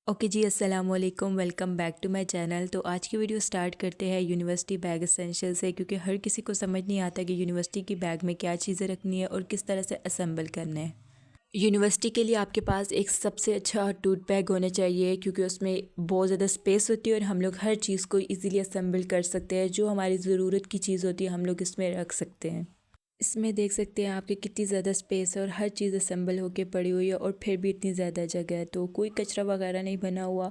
Okay जी, अस्सलाम वालेकुम। Welcome back to my channel. तो आज की वीडियो स्टार्ट करते हैं यूनिवर्सिटी बैग एसेंशियल से, क्योंकि हर किसी को समझ नहीं आता कि यूनिवर्सिटी की बैग में क्या चीज़ें रखनी है और किस तरह से असेंबल करना है। यूनिवर्सिटी के लिए आपके पास एक सबसे अच्छा टूट बैग होना चाहिए, क्योंकि उसमें बहुत ज़्यादा स्पेस होती है और हम लोग हर चीज़ को इजीली असेंबल कर सकते हैं। जो हमारी ज़रूरत की चीज़ होती है हम लोग इसमें रख सकते हैं। इसमें देख सकते हैं आपके कितनी ज़्यादा स्पेस है और हर चीज़ असेंबल होके पड़ी हुई है, और फिर भी इतनी ज़्यादा जगह है, तो कोई कचरा वगैरह नहीं बना हुआ।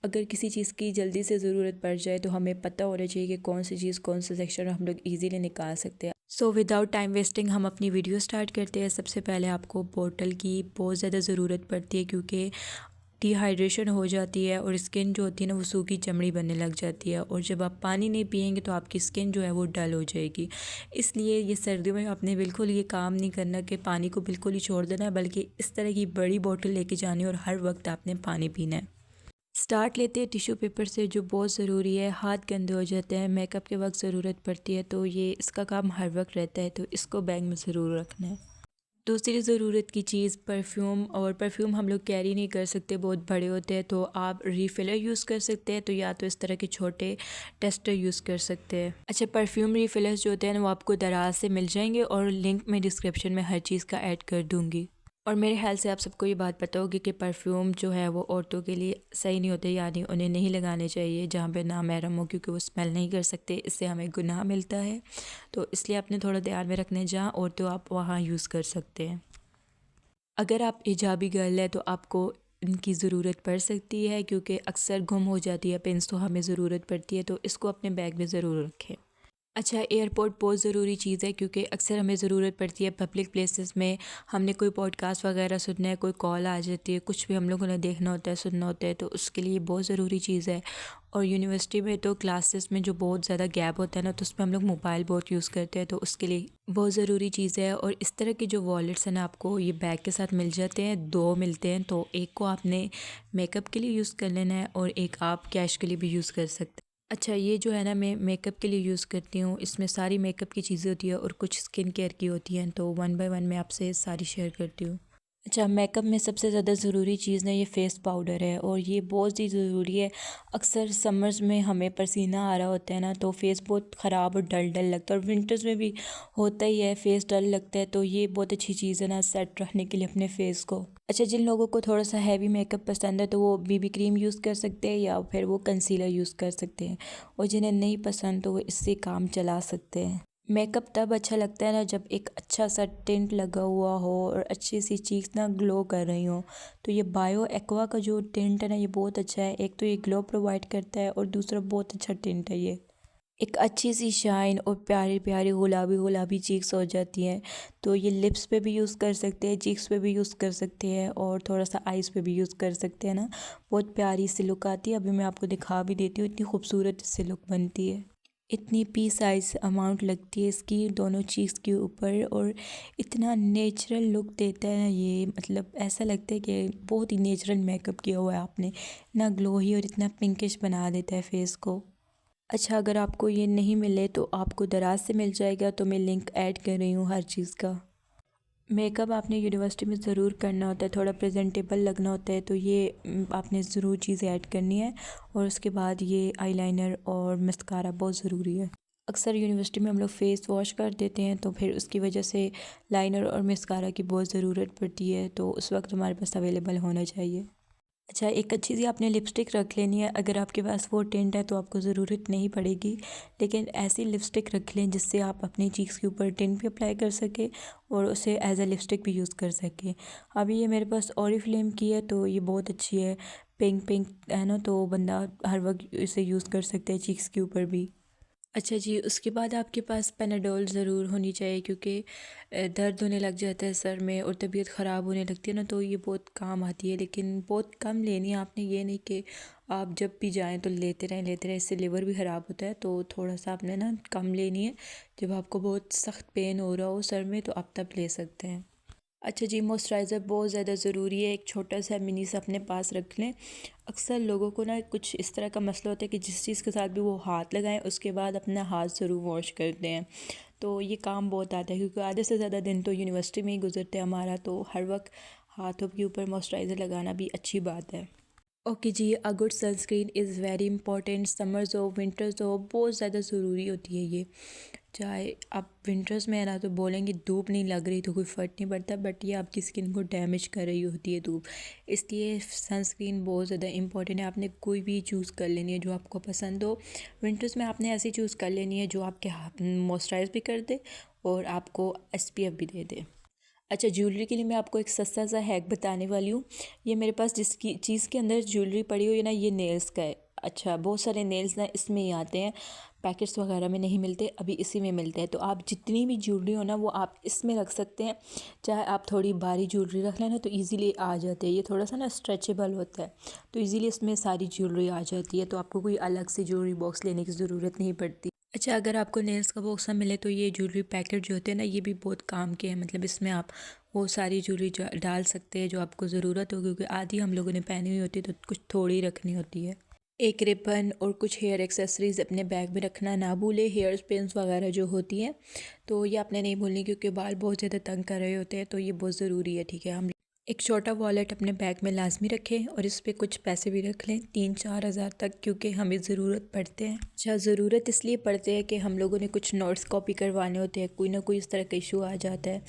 अगर किसी चीज़ की जल्दी से ज़रूरत पड़ जाए तो हमें पता होना चाहिए कि कौन सी चीज़ कौन से सेक्शन में हम लोग इजीली निकाल सकते हैं। सो विदाउट टाइम वेस्टिंग हम अपनी वीडियो स्टार्ट करते हैं। सबसे पहले आपको बोतल की बहुत ज़्यादा ज़रूरत पड़ती है, क्योंकि डिहाइड्रेशन हो जाती है और स्किन जो होती है ना वो सूखी चमड़ी बनने लग जाती है, और जब आप पानी नहीं पिएंगे तो आपकी स्किन जो है वो डल हो जाएगी। इसलिए ये सर्दियों में आपने बिल्कुल ये काम नहीं करना कि पानी को बिल्कुल ही छोड़ देना है, बल्कि इस तरह की बड़ी बोतल लेके जानी है और हर वक्त आपने पानी पीना है। स्टार्ट लेते हैं टिश्यू पेपर से, जो बहुत ज़रूरी है। हाथ गंदे हो जाते हैं, मेकअप के वक्त ज़रूरत पड़ती है, तो ये इसका काम हर वक्त रहता है, तो इसको बैग में ज़रूर रखना है। दूसरी ज़रूरत की चीज़ परफ्यूम, और परफ्यूम हम लोग कैरी नहीं कर सकते, बहुत बड़े होते हैं, तो आप रीफ़िलर यूज़ कर सकते हैं, तो या तो इस तरह के छोटे टेस्टर यूज़ कर सकते हैं। अच्छा, परफ्यूम रीफ़िलर्स जो होते हैं ना वो आपको दराज से मिल जाएंगे, और लिंक में डिस्क्रिप्शन में हर चीज़ का ऐड कर दूँगी। और मेरे ख्याल से आप सबको ये बात पता होगी कि परफ्यूम जो है वो औरतों के लिए सही नहीं होते, यानी उन्हें नहीं लगाने चाहिए जहाँ पे ना महरम हो, क्योंकि वो स्मेल नहीं कर सकते, इससे हमें गुनाह मिलता है। तो इसलिए आपने थोड़ा ध्यान में रखना है, जहाँ औरतें आप वहाँ यूज़ कर सकते हैं। अगर आप हिजाबी गर्ल है तो आपको इनकी ज़रूरत पड़ सकती है, क्योंकि अक्सर गुम हो जाती है पिन्स, तो हमें ज़रूरत पड़ती है, तो इसको अपने बैग में ज़रूर रखें। अच्छा, एयरपोर्ट बहुत ज़रूरी चीज़ है, क्योंकि अक्सर हमें ज़रूरत पड़ती है पब्लिक प्लेसेस में। हमने कोई पॉडकास्ट वगैरह सुनना है, कोई कॉल आ जाती है, कुछ भी हम लोगों ने देखना होता है, सुनना होता है, तो उसके लिए बहुत ज़रूरी चीज़ है। और यूनिवर्सिटी में तो क्लासेस में जो बहुत ज़्यादा गैप होता है ना, तो उसमें हम लोग मोबाइल बहुत यूज़ करते हैं, तो उसके लिए बहुत ज़रूरी चीज़ है। और इस तरह के जो वॉलेट्स हैं ना, आपको ये बैग के साथ मिल जाते हैं, दो मिलते हैं, तो एक को आपने मेकअप के लिए यूज़ कर लेना है और एक आप कैश के लिए भी यूज़ कर सकते हैं। अच्छा, ये जो है ना मैं मेकअप के लिए यूज़ करती हूँ, इसमें सारी मेकअप की चीज़ें होती है और कुछ स्किन केयर की होती हैं, तो वन बाय वन मैं आपसे सारी शेयर करती हूँ। अच्छा, मेकअप में सबसे ज़्यादा ज़रूरी चीज़ ना ये फ़ेस पाउडर है, और ये बहुत ही ज़रूरी है। अक्सर समर्स में हमें पसीना आ रहा होता है ना, तो फेस बहुत ख़राब और डल डल लगता है, और विंटर्स में भी होता ही है, फेस डल लगता है, तो ये बहुत अच्छी चीज़ है ना सेट रखने के लिए अपने फेस को। अच्छा, जिन लोगों को थोड़ा सा हैवी मेकअप पसंद है तो वो बीबी क्रीम यूज़ कर सकते हैं, या फिर वो कंसीलर यूज़ कर सकते हैं, और जिन्हें नहीं पसंद तो वो इससे काम चला सकते हैं। मेकअप तब अच्छा लगता है ना जब एक अच्छा सा टिंट लगा हुआ हो और अच्छी सी चीक्स ना ग्लो कर रही हो, तो ये बायो एक्वा का जो टिंट है ना ये बहुत अच्छा है। एक तो ये ग्लो प्रोवाइड करता है, और दूसरा बहुत अच्छा टिंट है ये। एक अच्छी सी शाइन और प्यारी प्यारी गुलाबी गुलाबी चीक्स हो जाती हैं, तो ये लिप्स पे भी यूज़ कर सकते हैं, चीक्स पे भी यूज़ कर सकते हैं, और थोड़ा सा आइज़ पे भी यूज़ कर सकते हैं ना। बहुत प्यारी सी लुक आती है। अभी मैं आपको दिखा भी देती हूँ, इतनी खूबसूरत इससे लुक बनती है। इतनी पी साइज अमाउंट लगती है इसकी दोनों चीज़ के ऊपर, और इतना नेचुरल लुक देता है ना ये, मतलब ऐसा लगता है कि बहुत ही नेचुरल मेकअप किया हुआ है आपने। इतना ग्लोही और इतना पिंकिश बना देता है फेस को। अच्छा, अगर आपको ये नहीं मिले तो आपको दराज से मिल जाएगा, तो मैं लिंक ऐड कर रही हूँ हर चीज़ का। मेकअप आपने यूनिवर्सिटी में ज़रूर करना होता है, थोड़ा प्रेजेंटेबल लगना होता है, तो ये आपने ज़रूर चीज़ें ऐड करनी है। और उसके बाद ये आईलाइनर और मस्कारा बहुत ज़रूरी है। अक्सर यूनिवर्सिटी में हम लोग फ़ेस वॉश कर देते हैं, तो फिर उसकी वजह से लाइनर और मस्कारा की बहुत ज़रूरत पड़ती है, तो उस वक्त हमारे पास अवेलेबल होना चाहिए। अच्छा, एक अच्छी सी आपने लिपस्टिक रख लेनी है। अगर आपके पास वो टिंट है तो आपको ज़रूरत नहीं पड़ेगी, लेकिन ऐसी लिपस्टिक रख लें जिससे आप अपनी चीक्स के ऊपर टिंट भी अप्लाई कर सकें और उसे एज अ लिपस्टिक भी यूज़ कर सकें। अभी ये मेरे पास ओरिफ्लेम की है, तो ये बहुत अच्छी है, पिंक पिंक है ना, तो बंदा हर वक्त इसे यूज़ कर सकता है चीक्स के ऊपर भी। अच्छा जी, उसके बाद आपके पास पेनाडोल ज़रूर होनी चाहिए, क्योंकि दर्द होने लग जाता है सर में और तबीयत ख़राब होने लगती है ना, तो ये बहुत काम आती है, लेकिन बहुत कम लेनी है आपने। ये नहीं कि आप जब भी जाएं तो लेते रहें, इससे लिवर भी ख़राब होता है, तो थोड़ा सा आपने ना कम लेनी है। जब आपको बहुत सख्त पेन हो रहा हो सर में तो आप तब ले सकते हैं। अच्छा जी, मॉइस्चराइज़र बहुत ज़्यादा ज़रूरी है, एक छोटा सा मिनी सा अपने पास रख लें। अक्सर लोगों को ना कुछ इस तरह का मसला होता है कि जिस चीज़ के साथ भी वो हाथ लगाएं उसके बाद अपना हाथ ज़रूर वॉश करते हैं, तो ये काम बहुत आता है, क्योंकि आधे से ज़्यादा दिन तो यूनिवर्सिटी में ही गुजरते हैं हमारा, तो हर वक्त हाथों के ऊपर मॉइस्चराइज़र लगाना भी अच्छी बात है। ओके जी, a good sunscreen is very important. Summers हो विंटर्स हो बहुत ज़्यादा ज़रूरी होती है ये। चाहे आप विंटर्स में है ना तो बोलेंगे धूप नहीं लग रही तो कोई फ़र्क नहीं पड़ता, बट ये आपकी स्किन को डैमेज कर रही होती है धूप। इसलिए सनस्क्रीन बहुत ज़्यादा इंपॉर्टेंट है। आपने कोई भी चूज़ कर लेनी है जो आपको पसंद हो। विंटर्स में आपने ऐसी चूज़ कर लेनी है जो आपके मॉइस्चराइज भी कर दे और आपको SPF भी दे दे। अच्छा, ज्वेलरी के लिए मैं आपको एक सस्ता सा हैक बताने वाली हूँ। ये मेरे पास जिसकी चीज़ के अंदर ज्वेलरी पड़ी हुई है ना, ये नेल्स का है। अच्छा, बहुत सारे नेल्स ना इसमें ही आते हैं, पैकेट्स वगैरह में नहीं मिलते, अभी इसी में मिलते हैं। तो आप जितनी भी ज्वेलरी हो ना वो आप इसमें रख सकते हैं। चाहे आप थोड़ी भारी ज्वेलरी रख लेना तो इजीली आ जाते हैं। ये थोड़ा सा ना स्ट्रेचेबल होता है तो इजीली इसमें सारी ज्वेलरी आ जाती है, तो आपको कोई अलग से ज्वेलरी बॉक्स लेने की ज़रूरत नहीं पड़ती। अच्छा, अगर आपको नेल्स का बॉक्स ना मिले तो ये ज्वेलरी पैकेट जो होते हैं ना, ये भी बहुत काम के हैं। मतलब इसमें आप वो सारी ज्वेलरी डाल सकते हैं जो आपको ज़रूरत हो, क्योंकि आधी हम लोगों ने पहनी हुई होती है तो कुछ थोड़ी रखनी होती है। एक रिबन और कुछ हेयर एक्सेसरीज़ अपने बैग में रखना ना भूले। हेयर पिन्स वगैरह जो होती हैं तो ये आपने नहीं भूलनी, क्योंकि बाल बहुत ज़्यादा तंग कर रहे होते हैं, तो ये बहुत ज़रूरी है। ठीक है, हम एक छोटा वॉलेट अपने बैग में लाजमी रखें और इस पे कुछ पैसे भी रख लें, 3-4 हज़ार तक, क्योंकि हमें ज़रूरत पड़ते हैं। अच्छा, ज़रूरत इसलिए पड़ते हैं कि हम लोगों ने कुछ नोट्स कॉपी करवाने होते हैं, कोई ना कोई इस तरह का इशू आ जाता है,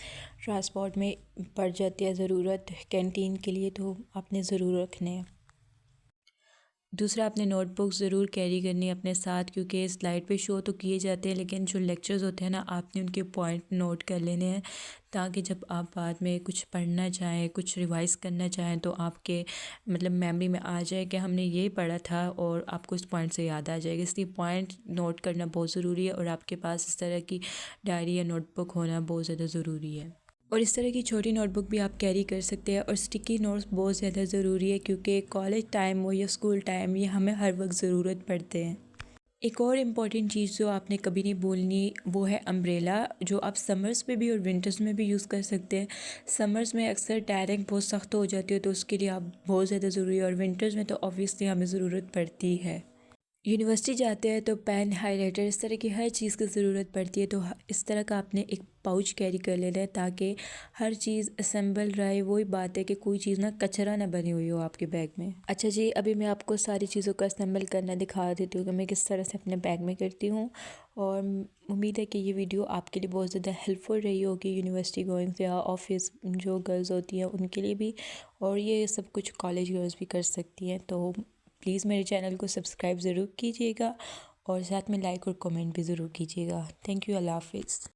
ट्रांसपोर्ट में पड़ जाती है ज़रूरत कैंटीन के लिए, तो आपने ज़रूर रखने हैं। दूसरा, आपने नोटबुक ज़रूर कैरी करनी है अपने साथ, क्योंकि स्लाइड पे शो तो किए जाते हैं लेकिन जो लेक्चर्स होते हैं ना, आपने उनके पॉइंट नोट कर लेने हैं, ताकि जब आप बाद में कुछ पढ़ना चाहें, कुछ रिवाइज करना चाहें तो आपके मतलब मेमोरी में आ जाए कि हमने ये पढ़ा था और आपको इस पॉइंट से याद आ जाएगा। इसलिए पॉइंट नोट करना बहुत ज़रूरी है और आपके पास इस तरह की डायरी या नोटबुक होना बहुत ज़्यादा ज़रूरी है। और इस तरह की छोटी नोटबुक भी आप कैरी कर सकते हैं। और स्टिकी नोट्स बहुत ज़्यादा ज़रूरी है, क्योंकि कॉलेज टाइम हो या स्कूल टाइम, ये हमें हर वक्त ज़रूरत पड़ते हैं। एक और इम्पॉर्टेंट चीज़ जो आपने कभी नहीं भूलनी वो है अम्ब्रेला, जो आप समर्स में भी और विंटर्स में भी यूज़ कर सकते हैं। समर्स में अक्सर टायरिंग बहुत सख्त हो जाती है तो उसके लिए आप बहुत ज़्यादा ज़रूरी है, और विंटर्स में तो ऑब्वियसली हमें ज़रूरत पड़ती है। यूनिवर्सिटी जाते हैं तो पेन, हाइलाइटर, इस तरह की हर चीज़ की ज़रूरत पड़ती है, तो इस तरह का आपने एक पाउच कैरी कर लेना है ताकि हर चीज़ असेंबल रहे। वही बात है कि कोई चीज़ ना कचरा ना बनी हुई हो आपके बैग में। अच्छा जी, अभी मैं आपको सारी चीज़ों का असेंबल करना दिखा देती हूँ कि मैं किस तरह से अपने बैग में करती हूँ, और उम्मीद है कि ये वीडियो आपके लिए बहुत ज़्यादा हेल्पफुल रही होगी, यूनिवर्सिटी गोइंग या ऑफिस जो गर्ल्स होती हैं उनके लिए भी, और ये सब कुछ कॉलेज गर्ल्स भी कर सकती हैं। तो प्लीज़ मेरे चैनल को सब्सक्राइब ज़रूर कीजिएगा और साथ में लाइक और कमेंट भी ज़रूर कीजिएगा। थैंक यू, अल्लाह हाफिज़।